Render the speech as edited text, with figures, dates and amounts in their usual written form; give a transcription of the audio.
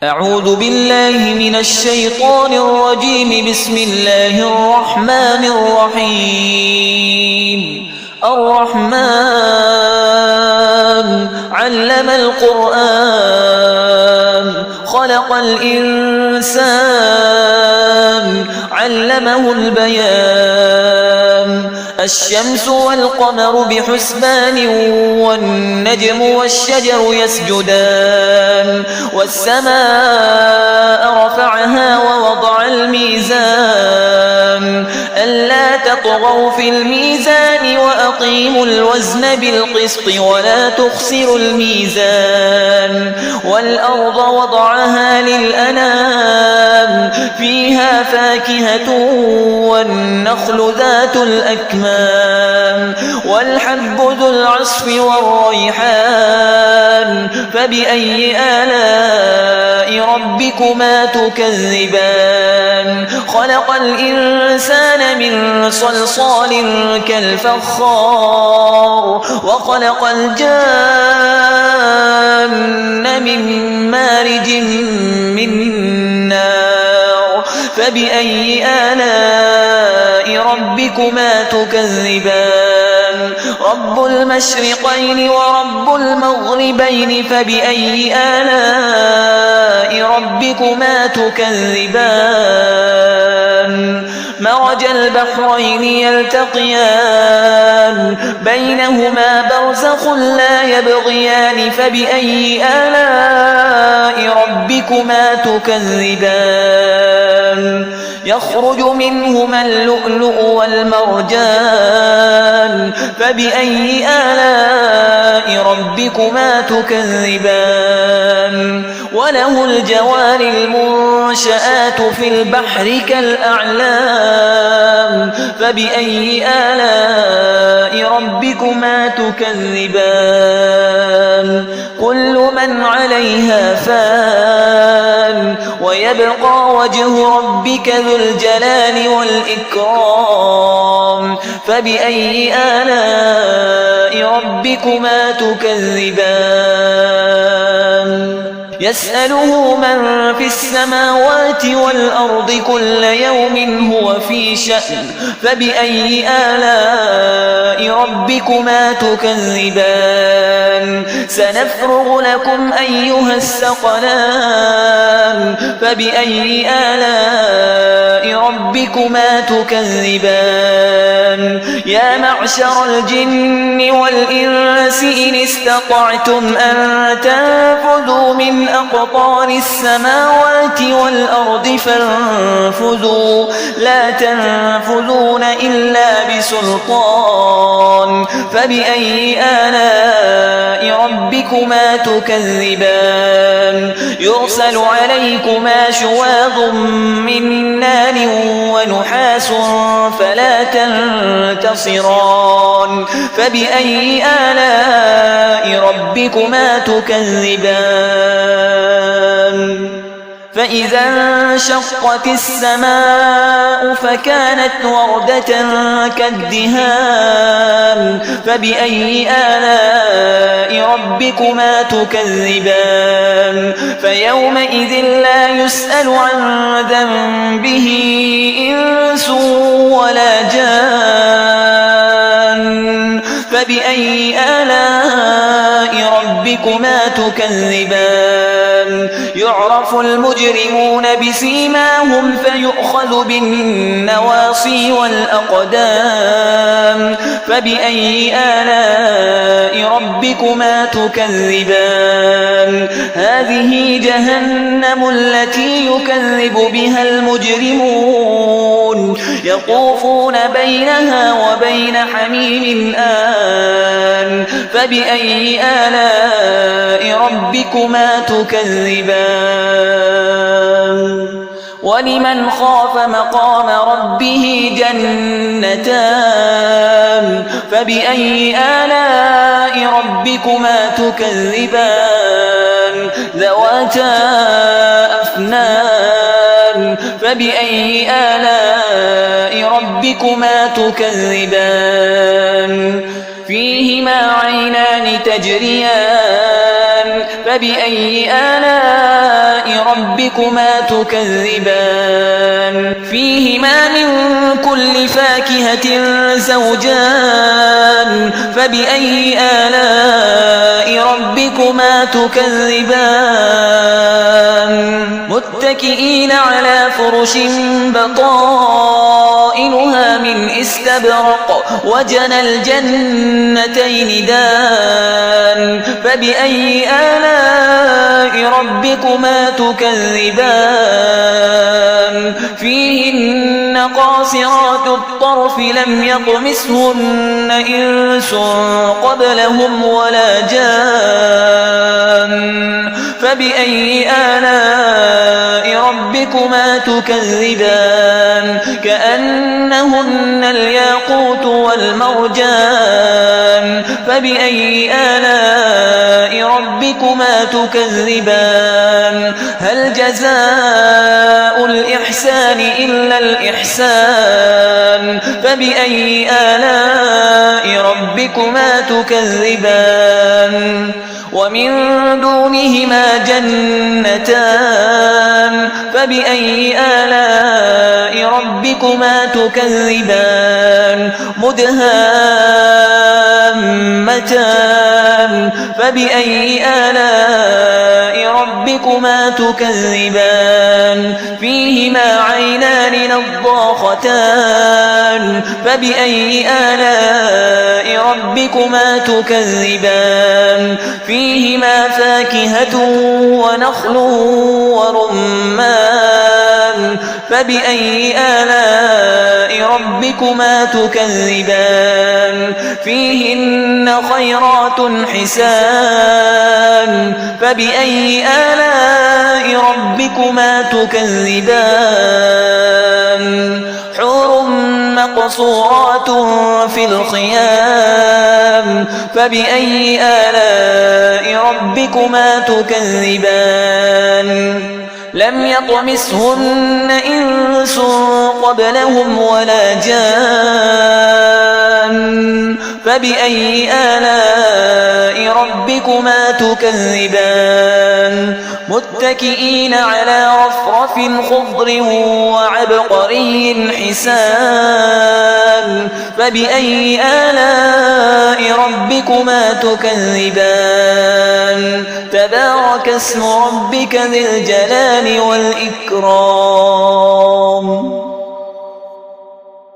أعوذ بالله من الشيطان الرجيم. بسم الله الرحمن الرحيم. الرحمن علم القرآن خلق الإنسان علمه البيان. الشمس والقمر بحسبان والنجم والشجر يسجدان. والسماء رفعها ووضع الميزان ألا تطغوا في الميزان وأقيموا الوزن بالقسط ولا تخسروا الميزان. والأرض وضعها للأنام فيها فاكهة والنخل ذات الأكمام والحب ذو العصف والريحان. فبأي آلاء ربكما تكذبان؟ خلق الإنسان من صلصال كالفخار وخلق الجان من مارج من نار. فبأي آلاء ربكما تكذبان؟ رب المشرقين ورب المغربين. فبأي آلاء ربكما تكذبان؟ مرج البحرين يلتقيان بينهما برزخ لا يبغيان. فبأي آلاء ربكما تكذبان؟ يخرج منهما اللؤلؤ والمرجان. فبأي آلاء ربكما تكذبان؟ وله الجوار المنشآت في البحر كالأعلام. فبأي آلاء ربكما تكذبان؟ كل من عليها فان ويبقى وجه ربك ذو الجلال والإكرام. فبأي آلاء ربكما تكذبان؟ يسأله من في السماوات والأرض كل يوم هو في شأن. فبأي آلاء ربكما تكذبان؟ سنفرغ لكم أيها الثقلان. فبأي آلاء ربكما تكذبان؟ يا معشر الجن والإنس إن استطعتم أن تنفذوا من أقطار السماوات والأرض فانفذوا لا تنفذون إلا بسلطان. فبأي آلاء ربكما تكذبان؟ يرسل عليكما شواظ من نار ونحاس فلا تنتصران. فبأي آلاء ربكما تكذبان؟ فإذا انشقت السماء فكانت وردة كالدهان. فبأي آلاء ربكما تكذبان؟ فيومئذ لا يسأل عن ذنبه إنس ولا جان. فبأي آلاء ربكما تكذبان؟ يعرف المجرمون بسيماهم فيؤخذ بالنواصي والأقدام. فبأي آلاء ربكما تكذبان؟ هذه جهنم التي يكذب بها المجرمون يطوفون بينها وبين حميم آن. فبأي آلاء ربكما تكذبان؟ ولمن خاف مقام ربه جنتان. فبأي آلاء ربكما تكذبان؟ ذواتا أفنان. فبأي آلاء ربكما تكذبان؟ فيهما عينان تجريان. فبأي آلاء ربكما تكذبان فيهما من كل فاكهة زوجان فبأي آلاء ربكما تكذبان متكئين على فرش بطائنها من استبرق وجنى الجنتين دان فبأي آلاء ربكما تكذبان فيهن قاصرات الطرف لم يطمثهن إنس قبلهم ولا جان فبأي آلاء ربكما تكذبان كأنهن الياقوت والمرجان فبأي آلاء ربكما تكذبان هل جزاء الإحسان إلا الإحسان فبأي آلاء ربكما تكذبان ومن دونهما جنتان فبأي آلاء ربكما تكذبان مدهامتان فبأي آلاء ربكما تكذبان فيهما عينان نضاختان فبأي آلاء ربكما تكذبان فيهما فاكهة ونخل ورمان فبأي آلاء ربكما تكذبان فيهن خيرات حسان فبأي آلاء ربكما تكذبان حور مقصورات في الخيام فبأي آلاء ربكما تكذبان لم يطمثهن إنس قبلهم ولا جان فبأي آلاء ربكما تكذبان متكئين على رفرف خضر وعبقري حسان فبأي آلاء ربكما تكذبان تبارك اسم ربك ذي الجلال والإكرام